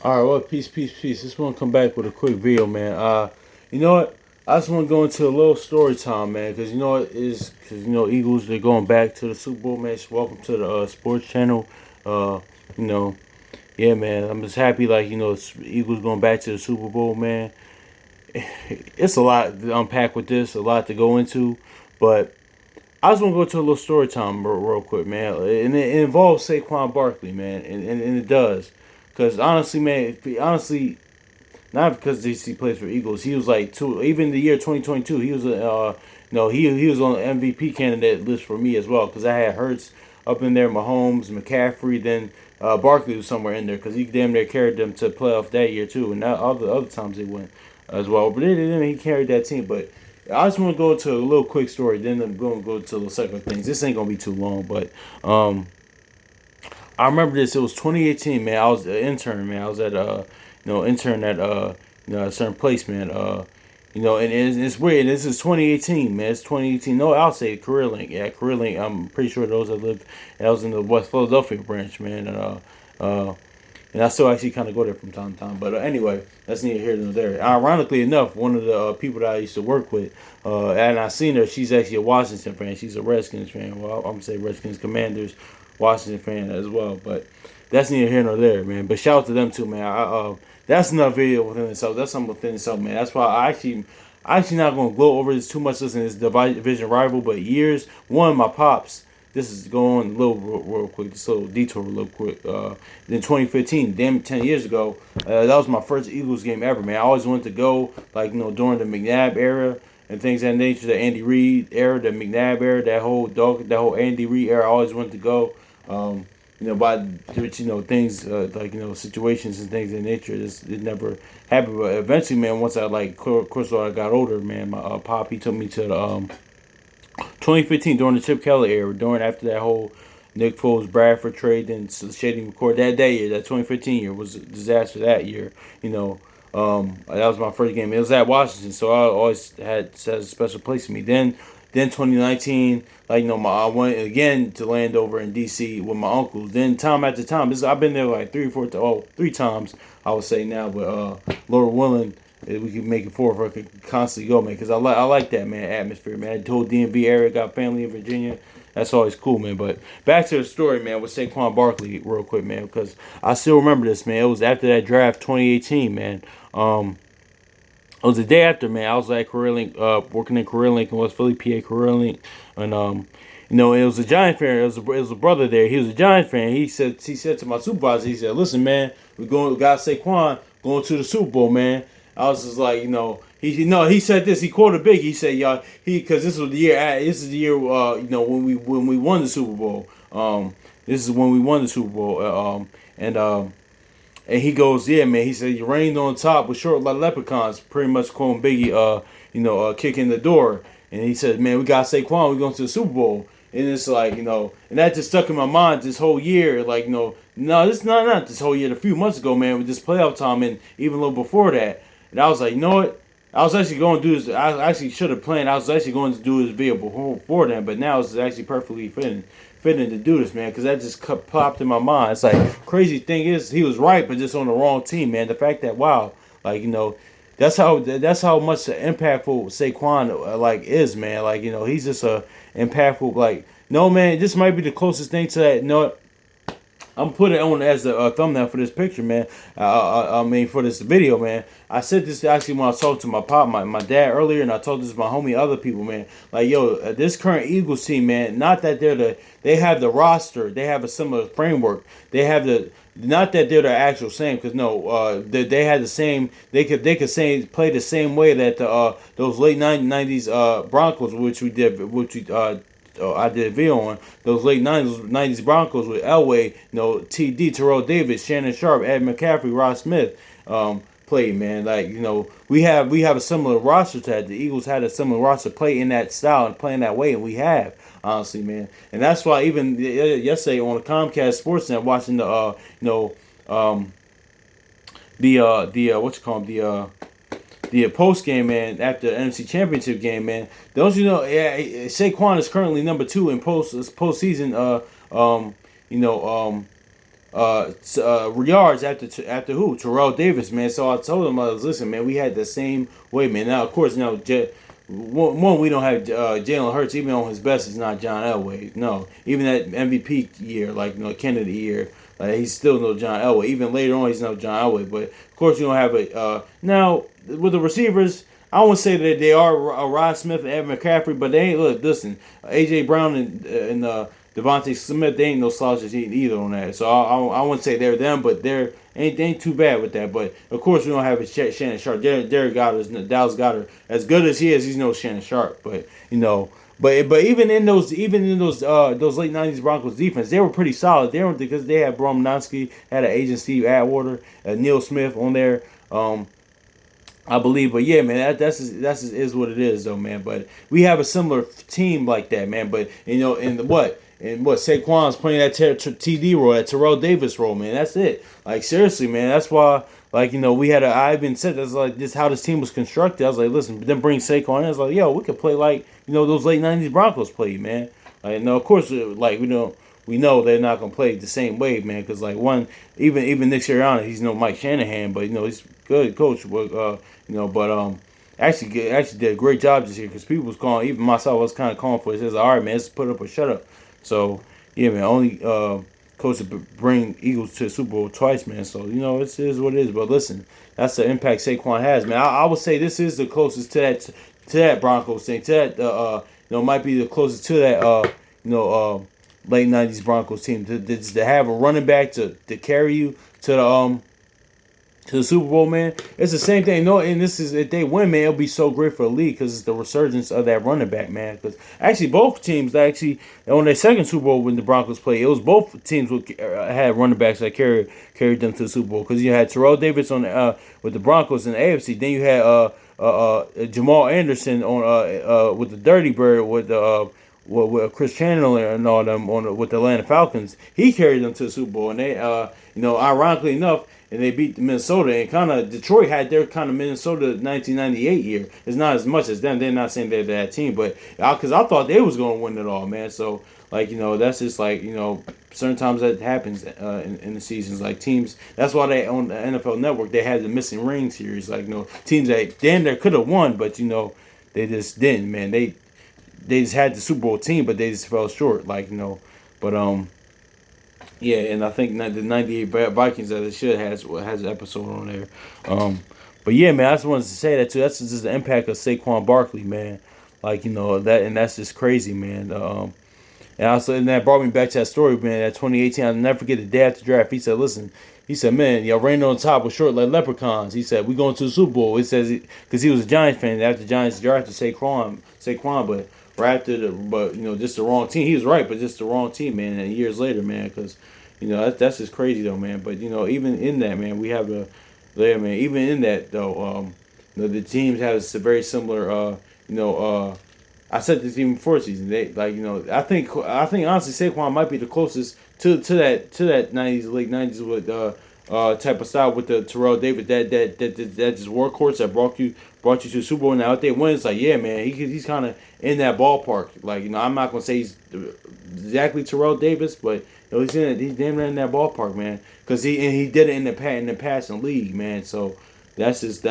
All right, well, peace. Just want to come back with a quick video, man. You know what? I just want to go into a little story time, man, because you know it is because Eagles they're going back to the Super Bowl match. Welcome to the sports channel. You know, yeah, man. I'm just happy, like Eagles going back to the Super Bowl, man. It's a lot to unpack with this, a lot to go into, but I just want to go to a little story time real quick, man, and it involves Saquon Barkley, man, and it does, because honestly, man, not because he plays for Eagles, he was like two, even the year 2022, he was a, no, he was on the MVP candidate list for me as well, because I had Hurts up in there, Mahomes, McCaffrey, then Barkley was somewhere in there, because he damn near carried them to playoff that year too, and all the other times they went as well, but then he carried that team, but. I just want to go to a little quick story. Then I'm going to go to the second things. This ain't gonna be too long, but I remember this. It was 2018, man. I was an intern, man. I was at intern at a certain place, man. And it's weird. This is 2018, man. It's 2018. No, I'll say Career Link. Yeah, Career Link. I'm pretty sure those that lived. That was in the West Philadelphia branch, man. Uh, and I still actually kind of go there from time to time. But anyway, that's neither here nor there. Ironically enough, one of the people that I used to work with, and I seen her, she's actually a Washington fan. She's a Redskins fan. Well, I'm going to say Redskins Commanders, Washington fan as well. But that's neither here nor there, man. But shout out to them too, man. That's another video within itself. That's something within itself, man. That's why I actually not going to gloat over this too much. Listen, this division rival, but years. One, my pops. This is going a little real quick, just a little detour real quick. In 2015, damn 10 years ago, that was my first Eagles game ever, man. I always wanted to go, like, during the McNabb era and things of that nature, the Andy Reid era, the McNabb era, that whole Andy Reid era. I always wanted to go. By things situations and things of that nature, it never happened. But eventually, man, once I of course, I got older, man, my pop he took me to the 2015 during the Chip Kelly era, during after that whole Nick Foles Bradford trade, then Shady McCord that year, that 2015 year was a disaster that year. That was my first game. It was at Washington, so I always had a special place for me. Then 2019, I went again to Landover in DC with my uncles. Then time after time, I've been there like three times I would say now, but Lord willing, we can make it forward for I could constantly go, man. Because I like that, man, atmosphere, man. The whole DMV area, got family in Virginia. That's always cool, man. But back to the story, man, with Saquon Barkley, real quick, man, because I still remember this, man. It was after that draft, 2018, man. It was the day after, man. I was at Career Link, working in Career Link in West Philly, PA Career Link, and it was a Giant fan. It was a brother there. He was a Giant fan. He said to my supervisor, he said, "Listen, man, we got Saquon going to the Super Bowl, man." I was just like, he said this. He quoted big. He said, "Y'all, because this was the year. This is the year, when we won the Super Bowl. This is when we won the Super Bowl. And he goes, yeah, man. He said, you rained on top with short like leprechauns, pretty much quoting Biggie, kicking the door. And he said, man, we got Saquon. We going to the Super Bowl. And it's like, and that just stuck in my mind this whole year. Like, no, this not this whole year. A few months ago, man, with this playoff time and even a little before that. And I was like, you know what? I was actually going to do this. I actually should have planned. I was actually going to do this video before then, but now it's actually perfectly fitting to do this, man, because that just popped in my mind. It's like, crazy thing is, he was right, but just on the wrong team, man. The fact that, wow, that's how much impactful Saquon is, man. He's just a impactful, no, man, this might be the closest thing to that. No, I'm putting it on as a thumbnail for this picture, man. For this video, man. I said this actually when I was talking to my pop, my dad earlier, and I told this to my homie, other people, man. This current Eagles team, man. Not that they have the roster, they have a similar framework. They have not that they're the actual same, because no, they had the same. They could play the same way that those late '90s Broncos, I did a video on those late '90s Broncos with Elway, TD, Terrell Davis, Shannon Sharp, Ed McCaffrey, Ross Smith, played, man. We have a similar roster to that. The Eagles had a similar roster, play in that style and play in that way, and we have, honestly, man. And that's why even yesterday on the Comcast Sportsnet, watching the post game, man, after the NFC Championship game, man. Don't you know? Yeah, Saquon is currently number 2 in postseason. yards after who? Terrell Davis, man. So I told him, listen, man, we had the same way, man. Now, of course, one, we don't have Jalen Hurts, even on his best, is not John Elway. No, even that MVP year, like Kennedy year, like he's still no John Elway. Even later on, he's no John Elway. But of course, you don't have a now with the receivers. I won't say that they are Rod Smith and Evan McCaffrey, but they ain't. Look, listen, AJ Brown and Devontae Smith, they ain't no slouches either on that. So I wouldn't say they're them, but they ain't too bad with that. But of course, we don't have a Shannon Sharp. Derek Goddard, Dallas Goddard, as good as he is, he's no Shannon Sharp. But but even in those late '90s Broncos defense, they were pretty solid. They were because they had Bromnowski, had an agent Steve Atwater, Neil Smith on there. I believe, but yeah, man, that's is what it is, though, man. But we have a similar team like that, man. But Saquon's playing that TD role, that Terrell Davis role, man. That's it. Like seriously, man. That's why, like I even said that's like this how this team was constructed. I was like, listen, then bring Saquon in. I was like, yo, we could play like those late '90s Broncos played, man. Like, no, of course, like we know they're not gonna play the same way, man. Because like even Nick Sirianni, he's no Mike Shanahan, but he's good coach. But actually did a great job this year because people was calling, even myself was kind of calling for it. It says, all right, man, let's put up or shut up. So yeah, man, only coach to bring Eagles to the Super Bowl twice, man. So it is what it is. But listen, that's the impact Saquon has, man. I would say this is the closest to that Broncos thing. To that might be the closest to that late '90s Broncos team to have a running back to carry you to the Super Bowl, man. It's the same thing. No, and this is if they win, man, it'll be so great for the league because it's the resurgence of that running back, man. Because actually, both teams on their second Super Bowl when the Broncos played, it was both teams had running backs that carried them to the Super Bowl. Because you had Terrell Davis on with the Broncos in the AFC, then you had Jamal Anderson on with the Dirty Bird with Chris Chandler and all them with the Atlanta Falcons. He carried them to the Super Bowl, and they ironically enough. And they beat Minnesota, and kind of Detroit had their kind of Minnesota 1998 year. It's not as much as them. They're not saying they're that team, but because I thought they was going to win it all, man. So that's just like certain times that happens in the seasons. Like teams, that's why they on the NFL Network they had the missing ring series. Like teams that damn there could have won, but they just didn't, man. They just had the Super Bowl team, but they just fell short. But yeah, and I think the '98 Vikings that it should has an episode on there. But yeah, man, I just wanted to say that too. That's just the impact of Saquon Barkley, man. That, and that's just crazy, man. And that brought me back to that story, man. That 2018, I'll never forget the day after draft. He said, "Listen," he said, "Man, y'all ran on top with short like leprechauns." He said, "We going to the Super Bowl." It says because he was a Giants fan. After the Giants drafted Saquon, but just the wrong team. He was right, but just the wrong team, man. And years later, man, because that's just crazy though, man. But even in that, man, we have even in that though, the teams have a very similar. I said this even before season. They I think honestly Saquon might be the closest to that '90s late '90s with type of style with the Terrell Davis that just workhorse that brought you to the Super Bowl. Now if they win, it's like yeah, man, he's kind of in that ballpark. I'm not gonna say he's exactly Terrell Davis, but he's damn near in that ballpark, man. Because he did it in the passing league, man. So that's just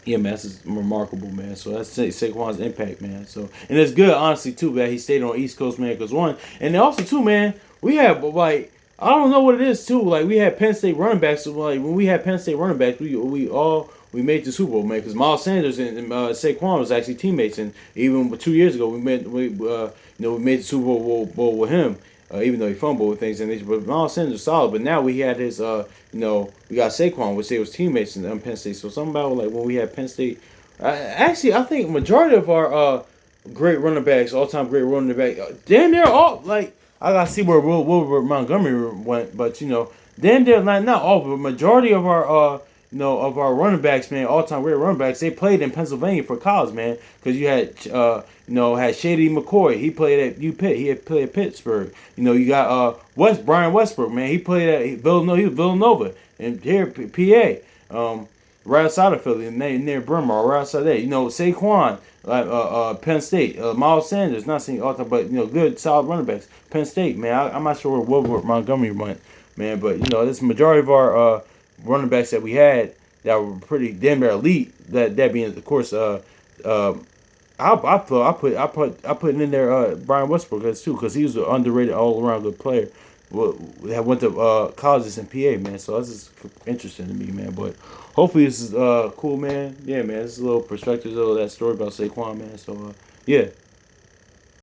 yeah, man, that's just remarkable, man. So that's Saquon's impact, man. So and it's good, honestly, too, that he stayed on East Coast, man. Because and then also too, man, we have I don't know what it is too. We had Penn State running backs. So when we had Penn State running backs, we made the Super Bowl, man. Because Miles Sanders and Saquon was actually teammates, and even 2 years ago, we made the Super Bowl with him. Even though he fumbled with things, but Miles Sanders was solid. But now we had his, we got Saquon, which they was teammates in Penn State. So something about when we had Penn State. Actually, I think majority of our great running backs, all time great running back, damn near all I gotta see where Wilbert Montgomery went, but damn near not all, but majority of our of our running backs, man, all time great running backs, they played in Pennsylvania for college, man. Because you had had Shady McCoy, he played at UPitt, he had played at Pittsburgh. You got Brian Westbrook, man, he played at Villanova, he was Villanova, and here PA. right outside of Philly, near Bremer, or right outside that. Saquon, like Penn State, Miles Sanders, not saying all time, but good solid running backs. Penn State, man, I'm not sure where Wilbert Montgomery went, man, but this majority of our running backs that we had that were pretty damn near elite. That being, of course, uh, I put in there Brian Westbrook as too, because he was an underrated all around good player. Well, that went to colleges in PA, man. So that's just interesting to me, man. But hopefully this is cool, man. Yeah, man. This is a little perspective of that story about Saquon, man. So yeah.